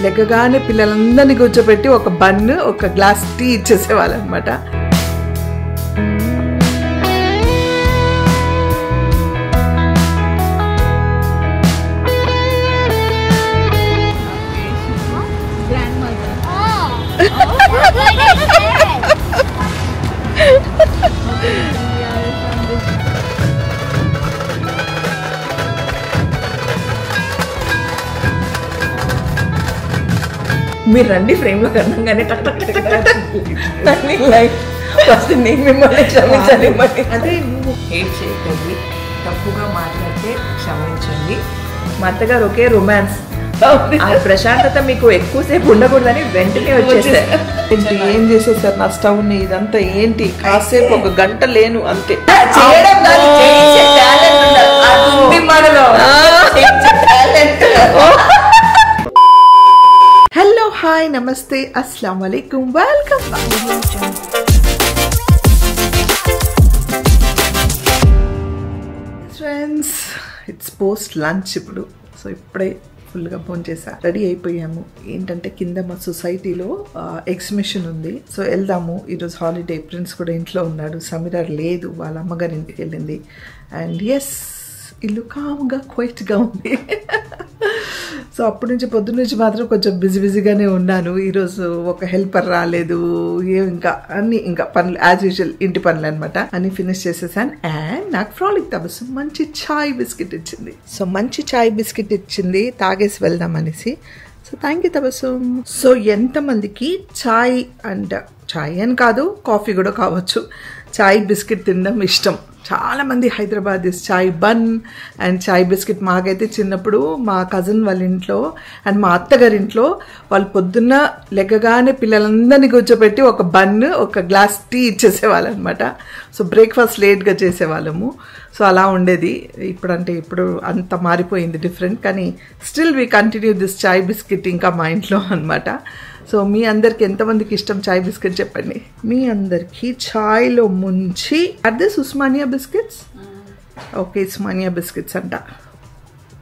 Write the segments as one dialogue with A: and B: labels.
A: లెగ్గగానే పిల్లలందరినీ కూర్చోబెట్టి ఒక బన్ ఒక గ్లాస్ టీ ఇచ్చేసేవాళ్ళు అనమాట. మీరు రండి ఫ్రేమ్ లో కన్నాగానే ఫస్ట్ నేను మిమ్మల్ని క్షమించాలి. అదే నువ్వు హేట్ చేయకండి, తప్పుగా మాట్లాడితే క్షమించండి. మా అత్తగారు ఒకే రొమాన్స్, ఆ ప్రశాంతత మీకు ఎక్కువసేపు ఉండకూడదని వెంటనే వచ్చేసారు. ఏం చేసేసారు నా స్టవ్ ని? ఇదంతా ఏంటి? కాసేపు ఒక గంట లేను అంతే. హలో, హాయ్, నమస్తే, అస్సలాం వాలేకుమ్, welcome friends. It's post lunch ఇప్పుడు. సో ఇప్పుడే ఫుల్గా ఫోన్ చేసా, రెడీ అయిపోయాము. ఏంటంటే కింద మా సొసైటీలో ఎగ్జిబిషన్ ఉంది, సో వెళ్దాము. ఈరోజు హాలిడే, ప్రిన్స్ కూడా ఇంట్లో ఉన్నాడు, సమీరా లేదు, వాళ్ళ అమ్మగారి ఇంటికి వెళ్ళింది. అండ్ ఎస్, ఇల్లు కామ్గా క్వైట్గా ఉంది. సో అప్పటి నుంచి పొద్దున్న నుంచి మాత్రం కొంచెం బిజీగానే ఉన్నాను. ఈరోజు ఒక హెల్పర్ రాలేదు, ఇంకా అన్ని ఇంకా పనులు యాజ్ యూజువల్, ఇంటి పనులు అనమాట, అన్ని ఫినిష్ చేసేసాను. అండ్ నాకు ఫ్రాలిక్ తబస్సు మంచి చాయ్ బిస్కెట్ ఇచ్చింది. సో మంచి చాయ్ బిస్కెట్ ఇచ్చింది, తాగేసి వెళ్దాం అనేసి. So thank you Tabassum. So ఎంతమందికి చాయ్ అండ్ చాయ్ అని కాదు, కాఫీ కూడా కావచ్చు, చాయ్ బిస్కెట్ తినడం ఇష్టం? చాలా మంది హైదరాబాద్ చాయ్ బన్ అండ్ చాయ్ బిస్కెట్. మాకైతే చిన్నప్పుడు మా కజిన్ వాళ్ళ ఇంట్లో అండ్ మా అత్తగారి ఇంట్లో వాళ్ళు పొద్దున్న లెగ్గగానే పిల్లలందరినీ కూర్చోబెట్టి ఒక బన్ ఒక గ్లాస్ టీ ఇచ్చేసేవాళ్ళు అనమాట. సో బ్రేక్ఫాస్ట్ లేట్గా చేసేవాళ్ళము. సో అలా ఉండేది. ఇప్పుడు అంత మారిపోయింది, డిఫరెంట్. కానీ still we continue this chai biscuit ఇంకా మా ఇంట్లో అనమాట. సో మీ అందరికి ఎంతమందికి ఇష్టం చాయ్ బిస్కెట్ చెప్పండి. మీ అందరికి చాయ్లో ముంచి అదే Osmania biscuits. Okay, Osmania biscuits అంట.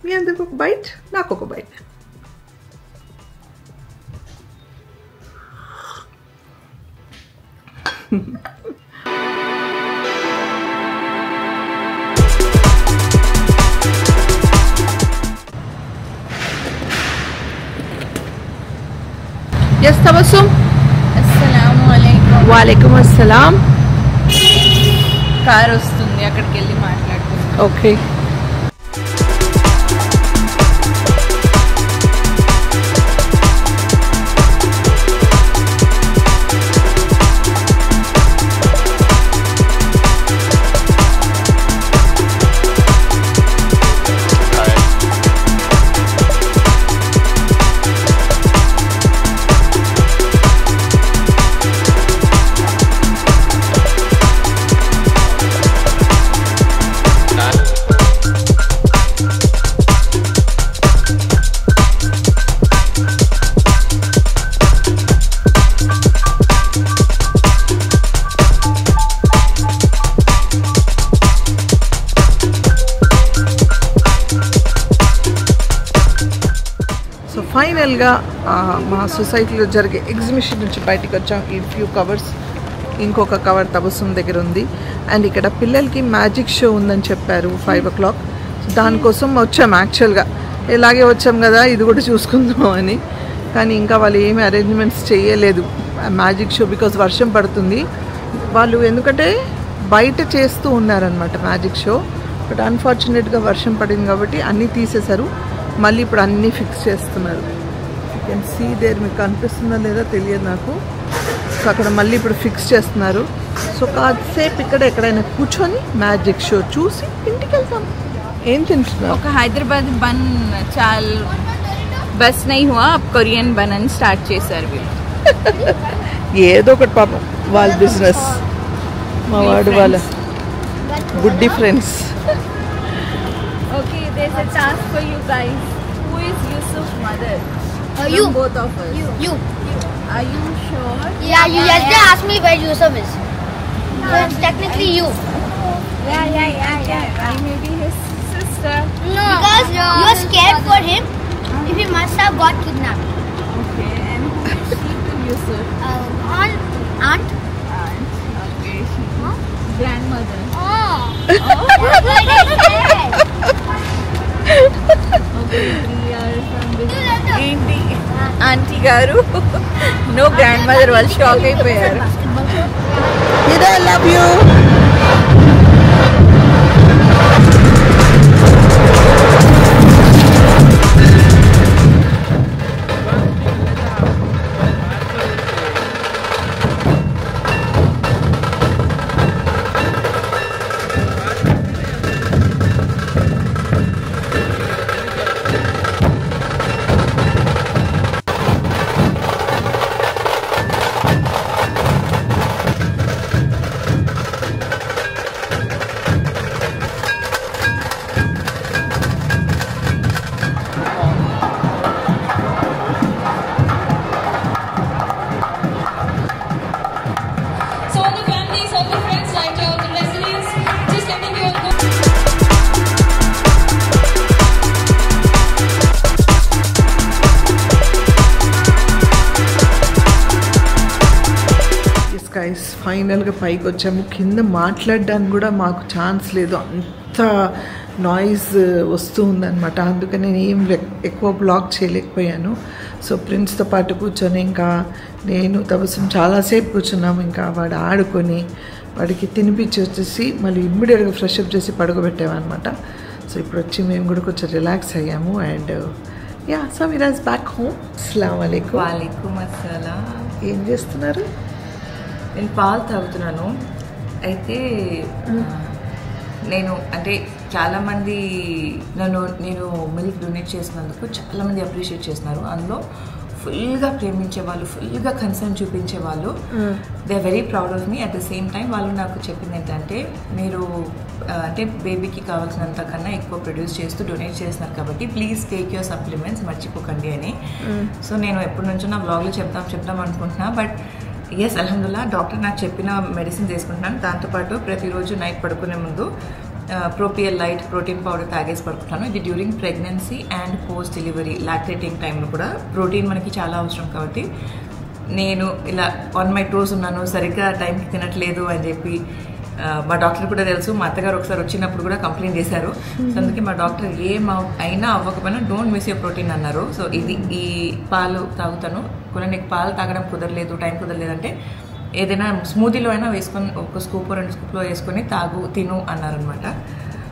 A: మీ అందరికి ఒక బైట్, నాకు ఒక bite. Yes, Tabassum. Assalamualaikum. Walaikum assalam.
B: Car వస్తుంది, అక్కడికి వెళ్ళి మాట్లాడుకుంటాం.
A: ఓకే. ఫైనల్గా మా సొసైటీలో జరిగే ఎగ్జిబిషన్ నుంచి బయటకు వచ్చాం. ఈ ఫ్యూ కవర్స్, ఇంకొక కవర్ తబస్సుం దగ్గర ఉంది. అండ్ ఇక్కడ పిల్లలకి మ్యాజిక్ షో ఉందని చెప్పారు 5 o'clock. దానికోసం వచ్చాం. యాక్చువల్గా ఇలాగే వచ్చాం కదా, ఇది కూడా చూసుకుందాం అని. కానీ ఇంకా వాళ్ళు ఏమి అరేంజ్మెంట్స్ చేయలేదు మ్యాజిక్ షో, బికాజ్ వర్షం పడుతుంది. వాళ్ళు ఎందుకంటే బయట చేస్తూ ఉన్నారనమాట మ్యాజిక్ షో. బట్ అన్ఫార్చునేట్గా వర్షం పడింది కాబట్టి అన్నీ తీసేశారు. మళ్ళీ ఇప్పుడు అన్నీ ఫిక్స్ చేస్తున్నారు. యూ కెన్ సీ దేర్, మీకు కనిపిస్తుందా లేదా తెలియదు నాకు. సో అక్కడ మళ్ళీ ఇప్పుడు ఫిక్స్ చేస్తున్నారు. సో కాసేపు ఇక్కడ ఎక్కడైనా కూర్చొని మ్యాజిక్ షో చూసి ఇంటికి వెళ్తాం. ఏం తింటున్నావు?
B: ఒక హైదరాబాద్ బన్ చాల్ బస్ నై హువా, కొరియన్ బన్ అని స్టార్ట్ చేశారు వీళ్ళు.
A: ఏదో ఒకటి పాపం వాళ్ళ బిజినెస్. మా వాడు వాళ్ళ గుడ్డి friends.
B: Okay, there's a task for you guys. Who is Yusuf's mother?
C: You.
B: Both of us.
C: You.
B: Are you sure?
C: Yeah, you yesterday asked me where Yusuf is. So it's technically you.
B: Yeah. I may be his sister.
C: No. Because you are scared for him if he must have got kidnapped.
B: Aunty గారు no grand mother వాళ్ళు shock అయిపోయారు.
A: I love you. Guys ఫైనల్గా పైకి వచ్చాము. కింద మాట్లాడడానికి కూడా మాకు ఛాన్స్ లేదు, అంత నాయిస్ వస్తూ ఉందన్నమాట. అందుకని నేను ఏం ఎక్కువ బ్లాగ్ చేయలేకపోయాను. సో ప్రిన్స్తో పాటు కూర్చొని ఇంకా నేను తబస్సుం చాలాసేపు కూర్చున్నాము. ఇంకా వాడు ఆడుకొని వాడికి తినిపించి వచ్చేసి మళ్ళీ ఇమ్మీడియట్గా ఫ్రెష్ అప్ చేసి పడుకోబెట్టామన్నమాట. సో ఇప్పుడు వచ్చి మేము కూడా కొంచెం రిలాక్స్ అయ్యాము. And yeah, so Viraj back home. అస్సలాము అలైకుం.
B: వాలేకుమ్ అస్సలాం.
A: ఏం చేస్తున్నారు?
B: నేను పాలు తాగుతున్నాను. అయితే నేను అంటే చాలామంది నేను మిల్క్ డొనేట్ చేసినందుకు చాలామంది అప్రిషియేట్ చేస్తున్నారు. అందులో ఫుల్గా ప్రేమించే వాళ్ళు, ఫుల్గా కన్సర్న్ చూపించే వాళ్ళు, they are very proud of me. At the same time వాళ్ళు నాకు చెప్పింది ఏంటంటే, మీరు అంటే బేబీకి కావాల్సినంత కన్నా ఎక్కువ ప్రొడ్యూస్ చేస్తూ డొనేట్ చేస్తున్నారు కాబట్టి ప్లీజ్ టేక్ యువర్ సప్లిమెంట్స్, మర్చిపోకండి అని. సో నేను ఎప్పటి నుంచో నా బ్లాగ్లో చెప్దాం అనుకుంటున్నా. బట్ ఎస్, అల్హమ్దుల్లా డాక్టర్ నాకు చెప్పిన మెడిసిన్ తీసుకుంటున్నాను. దాంతోపాటు ప్రతిరోజు నైట్ పడుకునే ముందు ప్రోపియల్ లైట్ ప్రోటీన్ పౌడర్ తాగేసి పడుకుంటాను. ఇది during pregnancy and post delivery lactating టైంలో కూడా ప్రోటీన్ మనకి చాలా అవసరం. కాబట్టి నేను ఇలా ఆన్ మై టోస్ ఉన్నాను, సరిగ్గా టైంకి తినట్లేదు అని చెప్పి మా డాక్టర్ కూడా తెలుసు. మా అత్తగారు ఒకసారి వచ్చినప్పుడు కూడా కంప్లైంట్ చేశారు. సో అందుకే మా డాక్టర్ అయినా అవ్వకపోయినా డోంట్ మిస్ యువర్ ప్రోటీన్ అన్నారు. సో ఈ పాలు తాగుతాను. కొన్ని నీకు పాలు తాగడం కుదరలేదు, టైం కుదరలేదు అంటే ఏదైనా స్మూతీలో అయినా వేసుకొని ఒక స్కూప్ 2 స్కూప్లో వేసుకొని తిను అన్నారనమాట.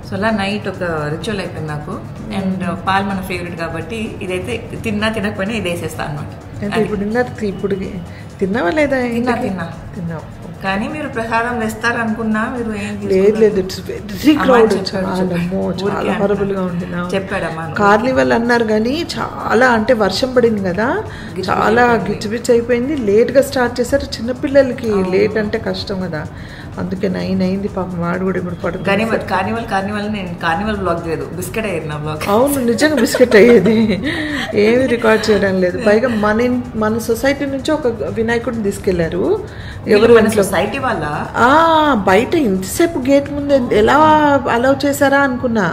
B: సో అలా నైట్ ఒక రిచువల్ అయిపోయింది నాకు. అండ్ పాలు మన ఫేవరెట్ కాబట్టి ఇదైతే తినకపోయినా ఇది వేసేస్తాను అనమాట.
A: ఇప్పుడు తిన్నావా లేదా?
B: తిన్నా. కానీ మీరు ప్రసాదం వేస్తారు అనుకున్నా, మీరు ఏం
A: లేదు. ఇట్స్ వెరీ క్రౌడ్, చాలా హారబుల్ గా ఉంది.
B: చెప్పాడమ్మా.
A: కార్నివల్ అన్నారు కానీ చాలా, అంటే వర్షం పడింది కదా, చాలా గిచ్చిబిచ్చి అయిపోయింది. లేట్ గా స్టార్ట్ చేశారు. చిన్నపిల్లలకి లేట్ అంటే కష్టం కదా, అందుకే 9 అయింది. పాపం వాడు కూడా ఇప్పుడు పడుతుంది.
B: కార్నివల్ నేను కార్నివల్ బ్లాగ్ లేదు, బిస్కెట్ అయ్యేది నా బ్లాగ్.
A: అవును, నిజంగా బిస్కెట్ అయ్యేది. ఏమి రికార్డ్ చేయడం లేదు. పైగా మన సొసైటీ నుంచి ఒక వినాయకుడిని తీసుకెళ్లారు. ఎవరు
B: సొసైటీ వాళ్ళ
A: బయట ఇంతసేపు గేట్ ముందు ఎలా అలౌ చేశారా అనుకున్నా.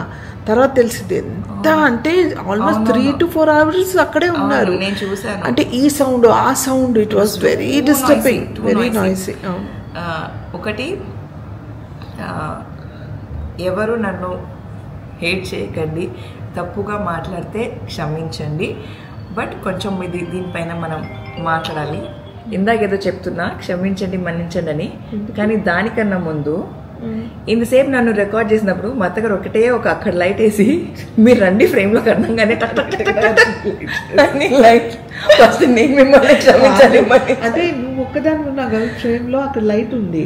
A: తర్వాత తెలిసింది ఎంత అంటే ఆల్మోస్ట్ 3 to 4 hours అక్కడే ఉన్నారు.
B: నేను చూసాను.
A: అంటే ఈ సౌండ్ ఆ sound, it was very disturbing, very noisy.
B: ఒకటి, ఎవరు నన్ను హేట్ చేయకండి, తప్పుగా మాట్లాడితే క్షమించండి. బట్ కొంచెం దీనిపైన మనం మాట్లాడాలి. ఇందాకేదో చెప్తున్నా, క్షమించండి మన్నించండి అని. కానీ దానికన్నా ముందు ఇంతసేపు నన్ను రికార్డ్ చేసినప్పుడు మా అత్తగారు ఒకటే అక్కడ లైట్ వేసి, మీరు రండి ఫ్రేమ్లో కన్నాగానే లైట్ ఫస్ట్ నేను మిమ్మల్ని క్షమించాలి.
A: అదే నువ్వు ఒక్కదాని ఉన్నా కదా ఫ్రేమ్ లో, అక్కడ లైట్ ఉంది,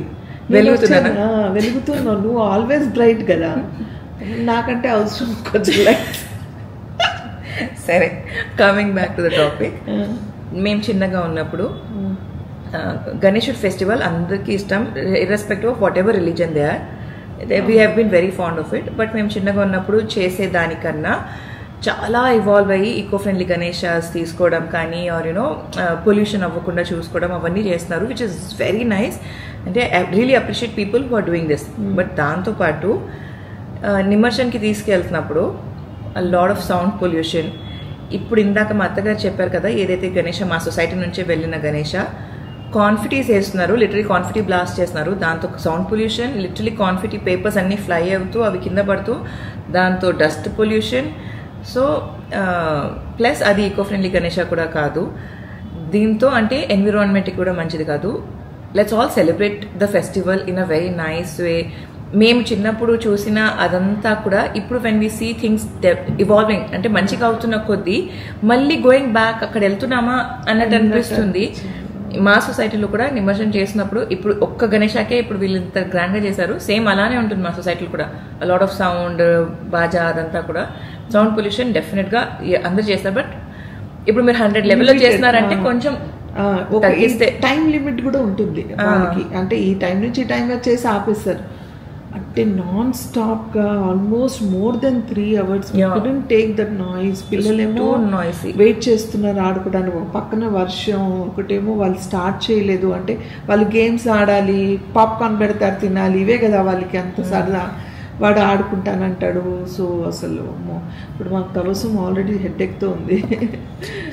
A: వెలుగుతున్నావు. నువ్వు ఆల్వేస్ బ్రైట్ కదా, నాకంటే అవసరం కొంచెం లైట్.
B: సరే, coming back to the topic. మేము చిన్నగా ఉన్నప్పుడు గణేశుడి ఫెస్టివల్ అందరికీ ఇష్టం, irrespective of whatever religion they are. We have been very fond of it. But మేము చిన్నగా ఉన్నప్పుడు చేసేదానికన్నా చాలా ఇవాల్వ్ అయ్యి ఈకో ఫ్రెండ్లీ గణేషాస్ తీసుకోవడం కానీ, ఆర్ యూనో పొల్యూషన్ అవ్వకుండా చూసుకోవడం, అవన్నీ చేస్తున్నారు, విచ్ ఇస్ వెరీ నైస్. అంటే I really appreciate people who are doing this. But దాంతోపాటు నిమజ్జన్కి తీసుకెళ్తున్నప్పుడు లాట్ ఆఫ్ సౌండ్ పొల్యూషన్. ఇప్పుడు ఇందాక మా అత్తగారు చెప్పారు కదా, ఏదైతే గణేష మా సొసైటీ నుంచే వెళ్ళిన గణేష కాన్ఫిటీస్ వేస్తున్నారు, లిటరలీ కాన్ఫిటీ బ్లాస్ట్ చేస్తున్నారు. దాంతో sound pollution, literally confetti papers అన్నీ ఫ్లై అవుతూ అవి కింద పడుతూ, దాంతో డస్ట్ పొల్యూషన్. సో ప్లస్ అది ఈకో ఫ్రెండ్లీ గణేష కూడా కాదు. దీంతో అంటే ఎన్విరాన్మెంట్కి కూడా మంచిది కాదు. Let's all celebrate the festival in a very nice way. మేము చిన్నప్పుడు చూసిన అదంతా కూడా ఇప్పుడు when we see things evolving అంటే మంచిగా అవుతున్న కొద్దీ మళ్ళీ గోయింగ్ బ్యాక్ అక్కడ వెళ్తున్నామా అన్నట్టు అనిపిస్తుంది. మా సొసైటీలో కూడా నిమజ్జనం చేసినప్పుడు ఇప్పుడు ఒక్క గణేశాకే ఇప్పుడు వీళ్ళు ఇంత గ్రాండ్ గా చేశారు, సేమ్ అలానే ఉంటుంది మా సొసైటీలో కూడా. లాట్ ఆఫ్ సౌండ్, బాజా అదంతా కూడా సౌండ్ పొల్యూషన్ డెఫినెట్ గా అందరు చేస్తారు. బట్ ఇప్పుడు మీరు 100 లెవెల్లో చేస్తున్నారంటే కొంచెం
A: టైం లిమిట్ కూడా ఉంటుంది వాళ్ళకి. అంటే ఈ టైం నుంచి ఈ టైం చేసి ఆపేస్తారు. అంటే నాన్ స్టాప్ గా almost more than 3 hours couldn't take that noise. పిల్లలేమో వెయిట్ చేస్తున్నారు ఆడుకోవడానికి, ఒక పక్కన వర్షం, ఒకటేమో వాళ్ళు స్టార్ట్ చేయలేదు. అంటే వాళ్ళు గేమ్స్ ఆడాలి, పాప్కార్న్ పెడతారు తినాలి, ఇవే కదా వాళ్ళకి అంత సరదా. వాడు ఆడుకుంటానంటాడు. సో అసలు ఇప్పుడు మాకు తవసం ఆల్రెడీ హెడ్ఏక్తో ఉంది.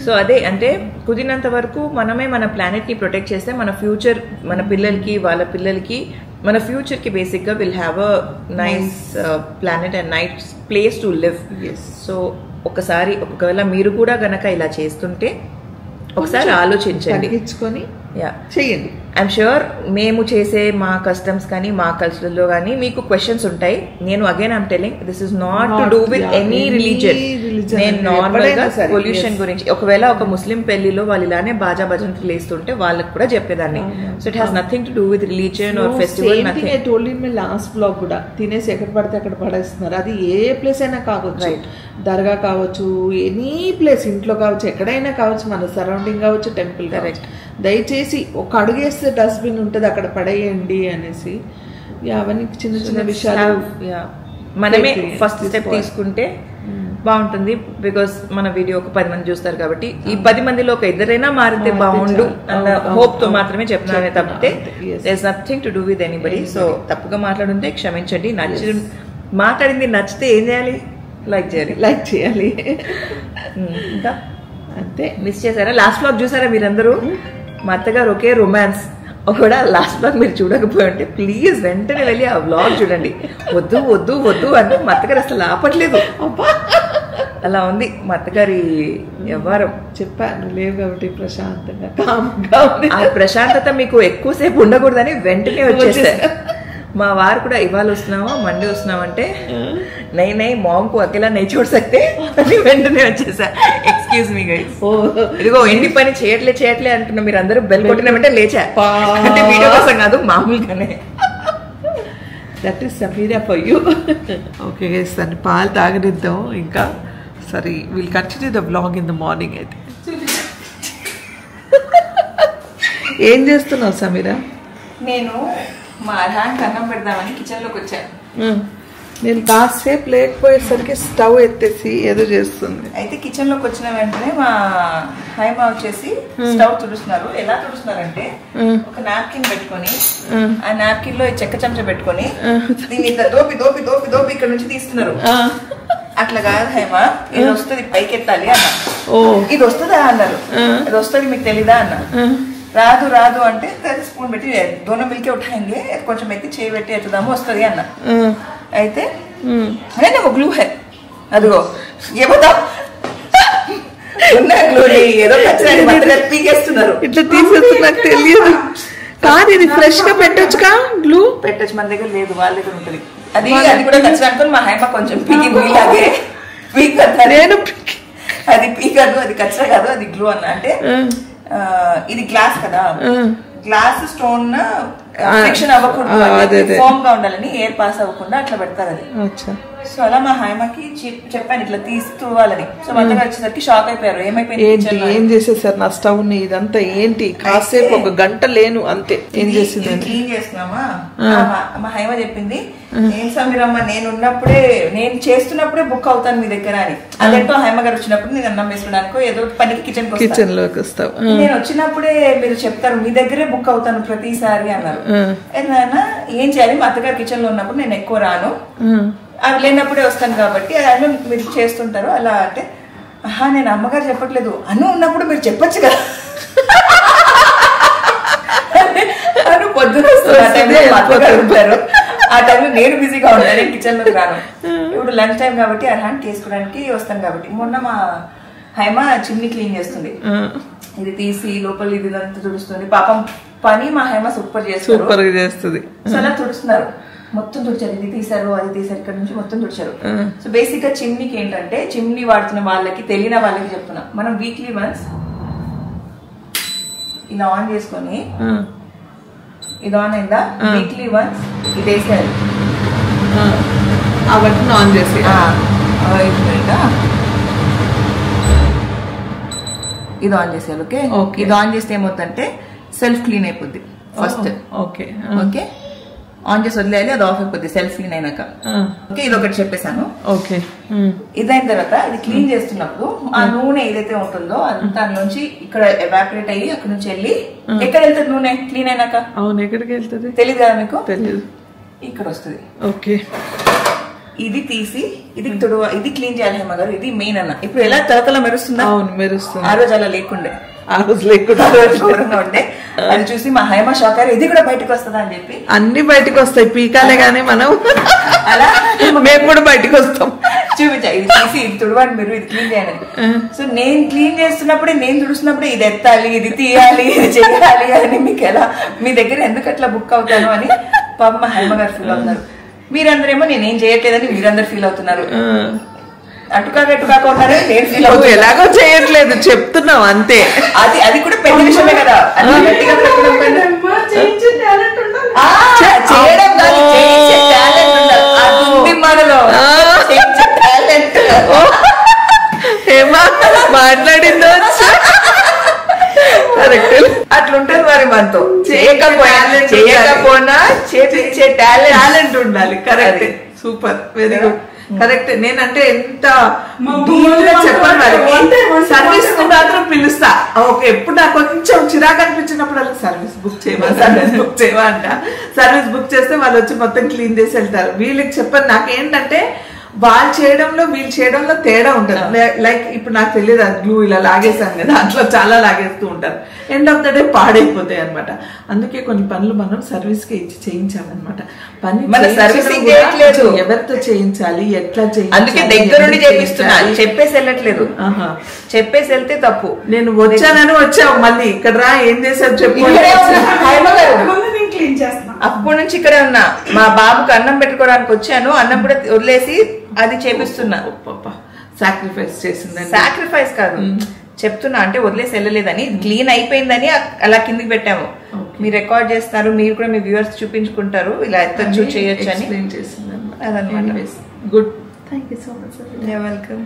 B: సో అదే అంటే కుదిరినంత వరకు మనమే మన ప్లానెట్ ని ప్రొటెక్ట్ చేస్తే మన ఫ్యూచర్, మన పిల్లలకి, వాళ్ళ పిల్లలకి, మన ఫ్యూచర్ కి బేసిక్ గా will have a nice planet and nice place to live. So ఒకవేళ మీరు కూడా గనక ఇలా చేస్తుంటే ఒకసారి ఆలోచించండి,
A: తగ్గించుకొని చేయండి.
B: ఐఎమ్ ష్యూర్ మేము చేసే మా కస్టమ్స్ కానీ మా కల్చర్ లో కానీ మీకు క్వశ్చన్స్ ఉంటాయి. నేను again I'm telling this is not to do with any religion. నేను నార్మల్ గా పొల్యూషన్ గురించి, ఒకవేళ ఒక ముస్లిం పెళ్లిలో వాళ్ళు ఇలానే బాజా భజంత్రులు వేస్తుంటే వాళ్ళకి కూడా చెప్పేదాన్ని. So it has nothing to do with religion are festival.
A: Last blog కూడా తినేసి ఎక్కడ పడితే అక్కడ పడేస్తున్నారు. అది ఏ ప్లేస్ అయినా కావచ్చు, దర్గా కావచ్చు, ఎనీ ప్లేస్, ఇంట్లో కావచ్చు, ఎక్కడైనా కావచ్చు, మన సరౌండింగ్ కావచ్చు, టెంపుల్ కావచ్చు. దయచేసి ఒక అడుగేస్తే డస్ట్బిన్ ఉంటుంది అక్కడ పడేయండి అనేసి. అవన్నీ చిన్న చిన్న విషయాలు
B: మనమే ఫస్ట్ స్టెప్ తీసుకుంటే బాగుంటుంది. బికాస్ మన వీడియో ఒక 10 మంది చూస్తారు కాబట్టి ఈ 10 మందిలో ఒక ఇద్దరైనా మారితే బాగుండు అన్న హోప్ తో మాత్రమే చెప్తున్నానే తప్పితే there is nothing to do with anybody. So తప్పుగా మాట్లాడుంటే క్షమించండి. మాట్లాడింది నచ్చితే ఏం చేయాలి? లైక్ చేయాలి. ఇంకా అంతే. మిస్ చేశారా? లాస్ట్ బ్లాగ్ చూసారా మీరందరూ? మా అత్తగారు ఒకే రొమాన్స్. ఒకవేళ లాస్ట్ బ్లాగ్ మీరు చూడకపోయి ఉంటే ప్లీజ్ వెంటనే వెళ్ళి ఆ బ్లాగ్ చూడండి. వద్దు వద్దు వద్దు అంటే మా అత్తగారు అసలు ఆపట్లేదు. అలా ఉంది మా అత్తగారి వ్యవహారం.
A: చెప్పాను లేవు కాబట్టి ప్రశాంతంగా.
B: ఆ ప్రశాంతత మీకు ఎక్కువసేపు ఉండకూడదని వెంటనే వచ్చేసారు. మా వారు కూడా ఇవాళ వస్తున్నావా మండే వస్తున్నావంటే నై మామ్ కు అకేలా నై చూడ సక్తే అని వెంటనే వచ్చేసా. ఎక్స్క్యూజ్ మీ గైస్, ఇదిగో ఇంటి పని చేయట్లే అంటున్నా. మీరు అందరూ బెల్ కొట్టినామంటే లేచా. అంటే వీడియో కోసం కాదు, మామూలుగానే.
A: That is Sameera for you. Okay guys, దాన్ని పాలు తాగనిద్దాం. ఇంకా సరే, will continue the vlog in the morning. అయితే ఏం చేస్తున్నావు సమీరా?
B: నేను మా అర్హానికి అన్నం పెడదామని కిచెన్ లోకి వచ్చాను.
A: నేను కాసేపు లేకపోయేసరికి స్టవ్ ఎత్తేసి ఏదో చేస్తుంది.
B: అయితే కిచెన్ లోకి వచ్చిన వెంటనే మా హైమా వచ్చేసి స్టవ్ తుడుస్తున్నారు. ఎలా తుడుస్తున్నారంటే ఒక నాప్కిన్ పెట్టుకొని ఆ నాప్కిన్ లో చెక్క చెంచా పెట్టుకొని దీన్ని ఇట్లా దోపి దోపి దోపి దోపి ఇక్కడ నుంచి తీస్తున్నారు. అట్లా కాదు హైమా, ఇది వస్తుంది పైకి ఎత్తాలి అన్న. ఇది వస్తుందా అన్నారు. ఇది వస్తుంది మీకు తెలీదా అన్న. రాదు అంటే స్పూన్ పెట్టి దోనో మిల్కే ఉఠాయింగే, కొంచెం ఎత్తి చేయి పెట్టి ఎత్తుదాము వస్తుంది అన్న. అయితే అదే ఒక గ్లూ హై, అదిగో ఏమవుతా ఉన్న గ్లూని ఏదో పీకేస్తున్నారు.
A: ఇట్లా తీసేస్తే నాకు తెలియదు. కానీ ఇది ఫ్రెష్ గా పెట్టొచ్చుగా గ్లూ?
B: పెట్టచ్చు, మన దగ్గర లేదు, వాళ్ళ దగ్గర ఉంటుంది. అది కూడా కచ్చరా అనుకుని మా హైమా కొంచెం పీకి మీలాగే నేను అది పీకదు, అది కచ్చరా కాదు, అది గ్లూ అన్న. అంటే ఇది గ్లాస్ కదా, గ్లాస్ స్టోన్ ఫ్రిక్షన్ అవ్వకుండా ఫామ్ గా ఉండాలని, ఎయిర్ పాస్ అవ్వకుండా అట్లా పెడతారు అది. సో అలా మా హైమాకి చెప్పాను ఇట్లా తీసుకోవాలని. సో వంటగా వచ్చేసరికి షాక్ అయిపోయారు. ఏమైపోయింది,
A: ఏం చేసేసారు నా స్టవ్ ని? ఇదంతా ఏంటి? కాసేపు ఒక గంట లేను అంతే. ఏం చేసింది?
B: క్లీన్ చేస్తున్నామా? మా హైమ చెప్పింది, ఏం సమీరమ్మ నేను ఉన్నప్పుడే, నేను చేస్తున్నప్పుడే బుక్ అవుతాను మీ దగ్గర అని. అదేంటో హైమ గారు వచ్చినప్పుడు నేను అన్నం వేసుకోవడానికో ఏదో పనికి కిచెన్ లోకి వస్తావు. నేను వచ్చినప్పుడే మీరు చెప్తారు మీ దగ్గరే బుక్ అవుతాను ప్రతిసారి అన్నారు. ఏదైనా ఏం చేయాలి, మా అత్తగారు కిచెన్ లో ఉన్నప్పుడు నేను ఎక్కువ రాను, అవి లేనప్పుడే వస్తాను కాబట్టి అను మీరు చేస్తుంటారు అలా. అంటే నేను అమ్మగారు చెప్పట్లేదు, అను ఉన్నప్పుడు మీరు చెప్పొచ్చు కదా. అను పొద్దున వస్తారు, ఆ టైంలో నేను బిజీగా ఉంటాను, నేను కిచెన్ లోకి రాను. ఇప్పుడు లంచ్ టైం కాబట్టి అర్హాన్ చేసుకోవడానికి వస్తాను కాబట్టి మొన్న మా హైమ చిమ్ని క్లీన్ చేస్తుంది, ఇది తీసి లోపల ఇది అంతా తుడుస్తుంది. పాపం పని మా హైమ సూపర్
A: చేస్తుంది.
B: సో అలా తుడుస్తున్నారు, మొత్తం తుడిచారు, ఇది తీసారు అది తీసారు, ఇక్కడ నుంచి మొత్తం తుడిచారు. సో బేసిక్ గా చిమ్నీకి ఏంటంటే చిమ్నీ వాడుతున్న వాళ్ళకి తెలియని వాళ్ళకి చెప్తున్నా, మనం వీక్లీ వన్స్ ఇలా ఆన్ చేసుకొని ఇది ఆన్ అయిందా, వీక్లీ వన్స్ ఇది వేసేయాలి,
A: ఆ బటన్ ఆన్ చేసి
B: ఇది ఆన్ చేసేయాలి. ఓకే, ఇది ఆన్ చేస్తే ఏమవుతుందంటే సెల్ఫ్ క్లీన్ అయిపోద్ది ఫస్ట్. ఓకే ఓకే, ఆన్ చేసి వదిలేయాలి, అది ఆఫ్ అయిపోద్ది సెల్ఫ్ క్లీన్ అయినాక. ఓకే, ఇది ఒకటి చెప్పేశాను.
A: ఓకే,
B: ఇదైన తర్వాత ఇది క్లీన్ చేస్తున్నప్పుడు ఆ నూనె ఏదైతే ఉంటుందో అది దానిలోంచి ఇక్కడ ఎవాపరేట్ అయ్యి అక్కడ నుంచి వెళ్ళి ఎక్కడ వెళ్తుంది నూనె క్లీన్ అయినాక?
A: అవును, ఎక్కడికి వెళ్తుంది
B: తెలియదు కదా మీకు?
A: తెలియదు.
B: ఇక్కడ వస్తుంది.
A: ఓకే, ఇది
B: తీసి ఇది ఇది క్లీన్ చేయాలి హేమ గారు, ఇది మెయిన్ అన్న. ఇప్పుడు ఎలా తలతల మెరుస్తుందా?
A: అవును, మెరుస్తుంది.
B: ఆ రోజు అలా లేకుండే,
A: ఆ రోజు లేకుండా
B: ఉండే. అది చూసి మా హైమ షాక్ అయ్యారు, ఇది కూడా బయటకు వస్తుందా అని చెప్పి.
A: అన్ని బయటకు వస్తాయి, పీకాలే గానీ మనం
B: అలా
A: మేము కూడా బయటకు వస్తాం.
B: చూపించా, ఇది తీసి ఇది తుడవండి మీరు, ఇది క్లీన్ చేయాలి. సో నేను క్లీన్ చేస్తున్నప్పుడే, నేను తుడుస్తున్నప్పుడే ఇది ఎత్తాలి, ఇది తీయాలి, ఇది చేయాలి అని మీకు ఎలా, మీ దగ్గర ఎందుకు అట్లా బుక్ అవుతాను అని పాప మా హైమ గారు ఫీల్ అవుతున్నారు. మీరందరేమో నేనేం చేయట్లేదని మీరందరు ఫీల్ అవుతున్నారు. అటుకాక ఉన్నారని నేను ఫీల్ అవుతాను.
A: ఎలాగో చేయట్లేదు చెప్తున్నావు అంతే.
B: అది కూడా పెద్ద విషయమే కదా. చేయడం మనలో
A: ఏమా మాట్లాడిందో
B: అట్లుంటది మరి మనతో. చేయకపోయినా చేపించే టాలెంట్ ఉండాలి.
A: Correct, super, very good, correct. నేనంటే ఎంత చెప్పాను వాళ్ళకి, సర్వీస్ మాత్రం పిలుస్తా. ఓకే, ఎప్పుడు నాకు కొంచెం చిరాకు అనిపించినప్పుడు అలా సర్వీస్ బుక్ చేయవా అంట. సర్వీస్ బుక్ చేస్తే వాళ్ళు వచ్చి మొత్తం క్లీన్ చేసి వెళ్తారు. వీళ్ళకి చెప్పాను, నాకేంటంటే వాళ్ళు చేయడంలో వీళ్ళు చేయడంలో తేడా ఉంటుంది. లైక్ ఇప్పుడు నాకు తెలియదు, అది గ్లూ ఇలా లాగేసాను కదా, అట్లా చాలా లాగేస్తూ ఉంటారు. ఎండ్ ఆఫ్ ద డే పాడైపోతాయి అనమాట. అందుకే కొన్ని పనులు మనం సర్వీస్ కి ఇచ్చి చేయించాలన్నమాట. పని ఎవరితో చేయించాలి, ఎట్లా చేయాలి,
B: అందుకే దగ్గర నుండి చేపిస్తున్నా. చెప్పేసి వెళ్ళట్లేదు, చెప్పేసి వెళ్తే తప్పు.
A: నేను వచ్చానని వచ్చావు, మళ్ళీ ఇక్కడ రా, ఏం చేశావు చెప్పు.
B: అప్పటి నుంచి ఇక్కడే ఉన్నా. మా బాబుకి అన్నం పెట్టుకోవడానికి వచ్చాను, అన్నం కూడా వదిలేసి అది చేపిస్తున్నా.
A: సాక్రిఫైస్ చేసిందని.
B: సాక్రిఫైస్ కాదు, చెప్తున్నా, అంటే వదిలేసి వెళ్ళలేదని, క్లీన్ అయిపోయిందని అలా కిందికి పెట్టాము. మీరు రికార్డ్ చేస్తారు, మీరు కూడా మీ వ్యూవర్స్ చూపించుకుంటారు, ఇలా ఎత్తచ్చు చేయొచ్చు అని అదనమాట.
A: Good, thank you so much.
B: You welcome.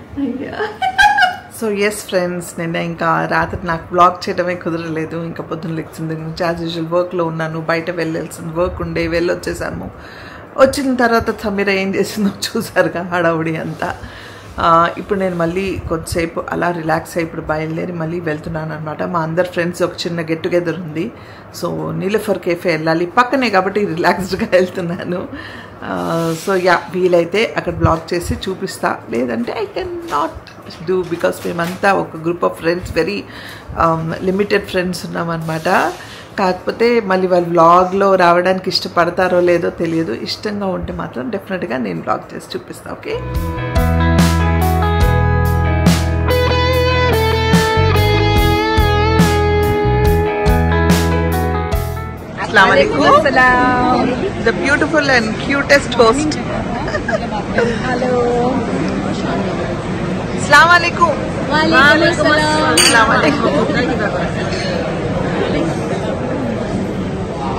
A: So yes friends, నిన్న ఇంకా రాత్రి నాకు బ్లాగ్ చేయడమే కుదరలేదు. ఇంకా పొద్దున్న లెక్సింది నుంచి యాజ్ యూజువల్ వర్క్లో ఉన్నాను. బయట వెళ్ళాల్సిన వర్క్ ఉండే వెళ్ళొచ్చేసాము. వచ్చిన తర్వాత సమీర ఏం చేసిందో చూసారుగా, హడావుడి అంతా. ఇప్పుడు నేను మళ్ళీ కొద్దిసేపు అలా రిలాక్స్ అయ్యి ఇప్పుడు బయలుదేరి మళ్ళీ వెళ్తున్నాను అనమాట. మా అందరు ఫ్రెండ్స్ ఒక చిన్న గెట్ టుగెదర్ ఉంది. సో నీలఫర్ కేఫే వెళ్ళాలి, పక్కనే కాబట్టి రిలాక్స్డ్గా వెళ్తున్నాను. సో యా, వీలైతే అక్కడ బ్లాగ్ చేసి చూపిస్తా, లేదంటే I can not do, because మేమంతా ఒక group of friends, very limited friends ఉన్నామన్నమాట. కాకపోతే మళ్ళీ వాళ్ళు వ్లాగ్లో రావడానికి ఇష్టపడతారో లేదో తెలియదు. ఇష్టంగా ఉంటే మాత్రం డెఫినెట్గా నేను వ్లాగ్ చేసి చూపిస్తాను. Okay, Assalamu alaikum. The beautiful and cutest host.
C: Hello.
A: Assalamu alaikum.
C: Walaikum assalam.
A: Assalamu alaikum.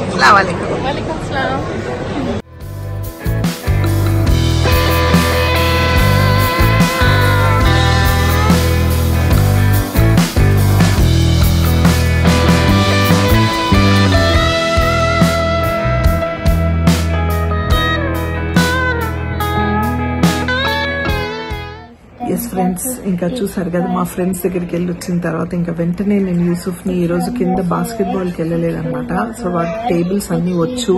A: Assalamu alaikum.
C: Walaikum assalam.
A: Yes friends, ఇంకా చూసారు కదా మా ఫ్రెండ్స్ దగ్గరికి వెళ్ళి వచ్చిన తర్వాత ఇంకా వెంటనే నేను యూసుఫ్ని ఈరోజు కింద బాస్కెట్బాల్కి వెళ్ళలేదన్నమాట. సో వాడు టేబుల్స్ అన్నీ వచ్చు,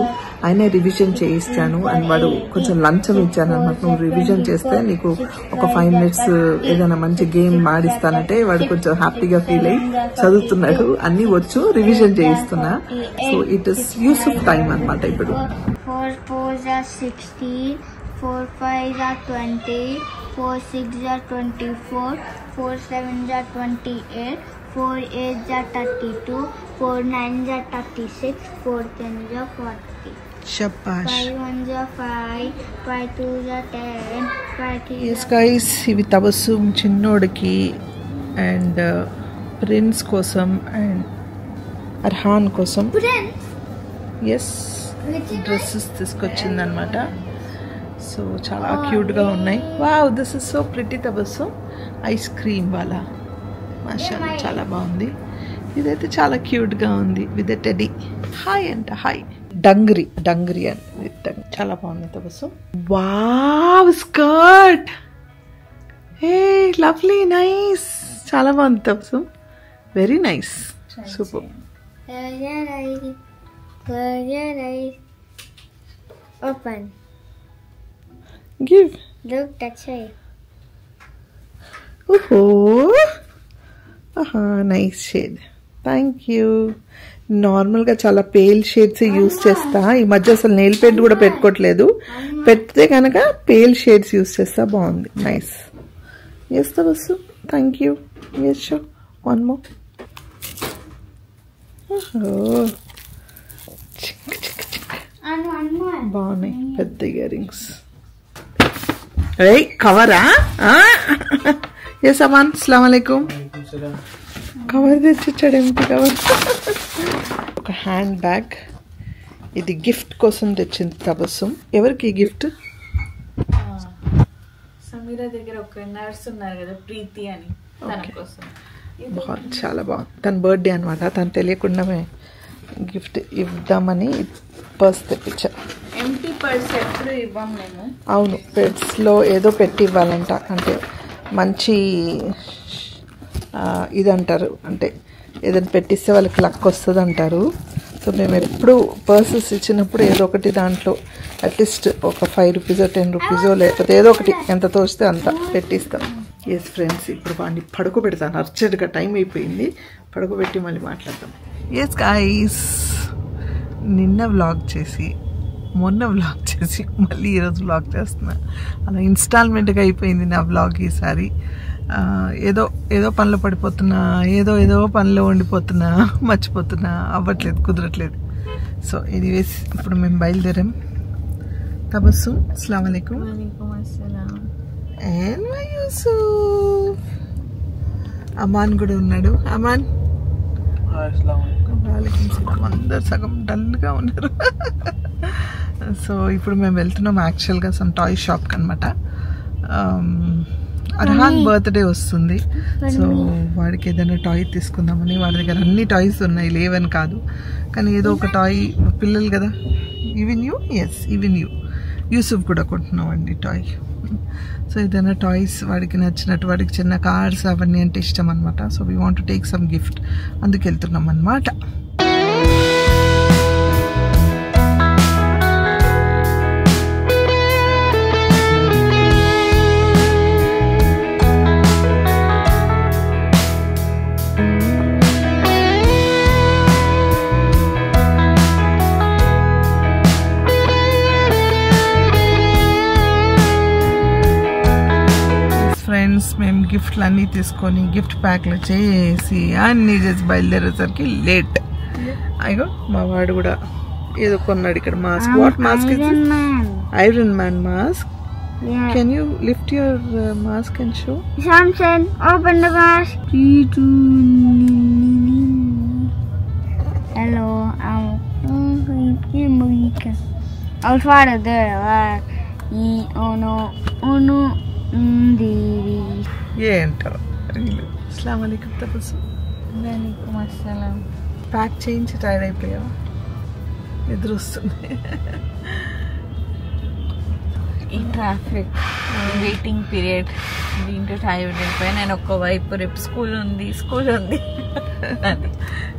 A: ఆయనే రివిజన్ చేయిస్తాను అని వాడు కొంచెం లంచం ఇచ్చాను అనమాట. నువ్వు రివిజన్ చేస్తే నీకు ఒక 5 minutes ఏదైనా మంచి గేమ్ ఆడిస్తానంటే వాడు కొంచెం హ్యాపీగా ఫీల్ అయ్యి చదువుతున్నాడు. అన్ని వచ్చు, రివిజన్ చేయిస్తున్నా. So it is Yusuf time అనమాట ఇప్పుడు.
C: 4 4s are 16, 4 5s are 20, 4 6s are 24, 4 7s are 28, 4 8s are 32, 4 9s are 36, 4 10s are 40.
A: Shabash.
C: 5 1s are 5, 5 2s are 10, 5 3s
A: Yes guys, ఇవి తబస్సుం చిన్నోడికి అండ్ ప్రిన్స్ కోసం అండ్ అర్హాన్ కోసం ఎస్ డ్రెస్సెస్ తీసుకొచ్చిందనమాట. సో చాలా క్యూట్గా ఉన్నాయి. Wow, this is so pretty Tabassum. Ice cream వాళ్ళ Masha చాలా బాగుంది. ఇదైతే చాలా క్యూట్గా ఉంది విత్ టెడీ. హాయ్ అంట హాయ్. డంగ్రీ అంట చాలా బాగుంది తబస్సు. వావ్ స్కర్ట్, హే లవ్లీ, నైస్, చాలా బాగుంది Tabassum. Very nice, super.
C: Close your eyes. Open.
A: Give.
C: Look that way.
A: Nice shade. Thank you. నార్మల్గా చాలా పేల్ షేడ్స్ యూస్ చేస్తా. ఈ మధ్య అసలు నెయిల్ పెయింట్ కూడా పెట్టుకోవట్లేదు. పెడితే కనుక పేల్ షేడ్స్ యూస్ చేస్తా. బాగుంది, nice. Yes Tabassum, thank you. Yes show, one more. బాగున్నాయి పెద్ద ఇయర్ రింగ్స్. కవరా? ఎస్ అమాన్, అస్సలాము అలైకుం. కవర్ తెచ్చిచ్చాడు, ఎంపీ కవర్. ఒక హ్యాండ్ బ్యాగ్, ఇది గిఫ్ట్ కోసం తెచ్చింది తబస్సు. ఎవరికి గిఫ్ట్?
B: సమీరా దగ్గర ఒక నర్స్ ఉన్నారు కదా, ప్రీతి అని, తన కోసం.
A: బాగుంది, చాలా బాగుంది. తన బర్త్డే అనమాట. తను తెలియకుండానే గిఫ్ట్ ఇద్దామని పర్స్ తెప్పించా.
B: ఎంటీ పర్స్ ఎప్పుడు ఇవ్వం మేము.
A: అవును, పెట్స్లో ఏదో పెట్టి ఇవ్వాలంట. అంటే మంచి ఇది అంటారు, అంటే ఏదైనా పెట్టిస్తే వాళ్ళకి లక్ వస్తుంది అంటారు. సో మేము ఎప్పుడు పర్సెస్ ఇచ్చినప్పుడు ఏదో ఒకటి దాంట్లో అట్లీస్ట్ ఒక 5 రూపీసో 10 రూపీసో లేకపోతే ఏదో ఒకటి ఎంత తోస్తే అంత పెట్టిస్తాం. ఎస్ ఫ్రెండ్స్, ఇప్పుడు వాడిని పడుకోబెడతాను. అర్జెంట్గా టైం అయిపోయింది, పడుకోబెట్టి మళ్ళీ మాట్లాడతాం. ఎస్ గాయ్స్, నిన్న వ్లాగ్ చేసి మొన్న వ్లాగ్ చేసి మళ్ళీ ఈరోజు వ్లాగ్ చేస్తున్నా. అలా ఇన్స్టాల్మెంట్గా అయిపోయింది నా వ్లాగ్ ఈసారి. ఏదో ఏదో పనిలో పడిపోతున్నా, ఏదో పనిలో ఉండిపోతున్నా, మర్చిపోతున్నా, అవ్వట్లేదు, కుదరట్లేదు. సో ఎనీవేస్ ఇప్పుడు మేము బయలుదేరాం. తబస్సు, అస్సలాము అలైకుం. And my Yusuf. అమాన్ కూడా ఉన్నాడు. అమాన్, అందరు సగం డల్గా ఉన్నారు. సో ఇప్పుడు మేము వెళ్తున్నాం యాక్చువల్గా సమ్ టాయ్ షాప్కి అనమాట. అర్హాన్ బర్త్డే వస్తుంది. సో వాడికి ఏదైనా టాయ్ తీసుకుందామని. వాడి దగ్గర అన్ని టాయ్స్ ఉన్నాయి, లేవని కాదు, కానీ ఏదో ఒక టాయ్, పిల్లలు కదా. Even you, yes even you, Yusuf కూడా కొంటున్నామండి టాయ్. సో ఏదైనా టాయ్స్ వాడికి నచ్చినట్టు, వాడికి చిన్న కార్స్ అవన్నీ అంటే ఇష్టం అనమాట. So we want to take some gift, అందుకు వెళ్తున్నాం అనమాట. ఫ్రెండ్స్, మేము గిఫ్ట్లు అన్నీ తీసుకొని గిఫ్ట్ ప్యాక్లు చేసి అన్నీ చేసి బయలుదేరేసరికి లేట్. అయ్యో మా వాడు కూడా ఏదో కొన్నాడు ఇక్కడ mask. What mask? Iron man mask. Can you lift your mask and show?
C: Samson, open the mask. Hello, I'll try to do it.
A: ఏంటో వీళ్ళు. అస్సలాము అలైకుం తబస్సు. ప్యాక్ చేయించి టైర్డ్ అయిపోయావు, నిద్ర వస్తుంది.
B: ఈ ట్రాఫిక్ వెయిటింగ్ పీరియడ్ దీంట్లో టైర్డ్ అయిపోయా నేను. ఒకవైపు రేపు స్కూల్ ఉంది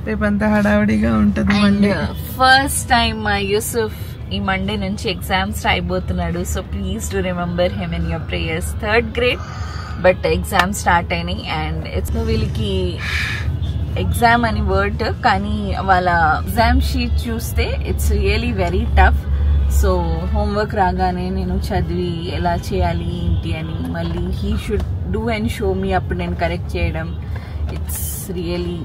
A: రేపంతా హడావిడిగా ఉంటుంది. మండే
B: ఫస్ట్ టైం యూసుఫ్ ఈ మండే నుంచి ఎగ్జామ్స్ రాయబోతున్నాడు. So please do remember him in your prayers. 3rd grade but exams start అయినాయి. అండ్ ఇట్స్ వీళ్ళకి ఎగ్జామ్ అని వర్డ్, కానీ వాళ్ళ ఎగ్జామ్ షీట్ చూస్తే it's really very tough.
D: So homework రాగానే నేను చదివి ఎలా చేయాలి ఏంటి అని మళ్ళీ he should do and show me, అప్పుడు నేను కరెక్ట్ చేయడం. It's really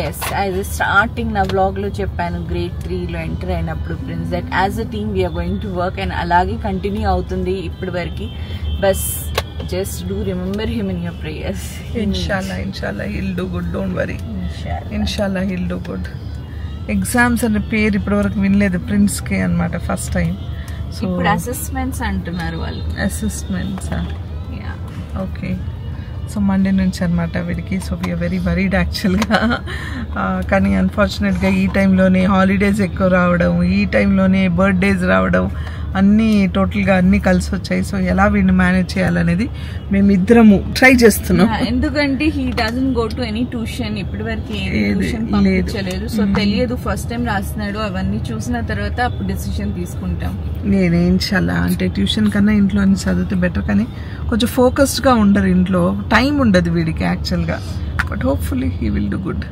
D: yes as a starting నా బ్లాగ్లో చెప్పాను grade 3లో ఎంటర్ అయినప్పుడు prince that as a team we are going to work and అలాగే కంటిన్యూ అవుతుంది ఇప్పటి వరకు. బస్ just do remember him in your prayers.
A: Inshallah he'll do good, don't worry. Inshallah he'll do good. Exams అనే పేరు ఇప్పటి వరకు వినలేదు ప్రిన్స్కి అనమాట, ఫస్ట్ టైం. సో
D: ఇప్పుడు అసెస్మెంట్స్ అంటున్నారు వాళ్ళు.
A: Assessments okay. సో మండే నుంచి అనమాట వీడికి. సో వీఆర్ వెరీ వరీడ్ యాక్చువల్గా. కానీ అన్ఫార్చునేట్గా ఈ టైంలోనే హాలిడేస్ ఎక్కువ రావడం, ఈ టైంలోనే బర్త్డేస్ రావడం, అన్నీ టోటల్గా అన్నీ కలిసి వచ్చాయి. సో ఎలా వీడిని మేనేజ్ చేయాలనేది మేమిద్దరము ట్రై చేస్తున్నాం.
D: ఎందుకంటే he doesn't go to any tuition, ఇప్పటి వరకు ట్యూషన్ పంపించలేదు. సో తెలియదు, ఫస్ట్ టైం రాస్తున్నాడు. అవన్నీ చూసిన తర్వాత అప్పుడు డెసిషన్ తీసుకుంటాం.
A: నేను ఇన్షాల్లా అంటే ట్యూషన్ కన్నా ఇంట్లోనే చదివితే బెటర్, కానీ కొంచెం ఫోకస్డ్గా ఉండరు ఇంట్లో, టైం ఉండదు వీడికి యాక్చువల్గా. But hopefully he will do good.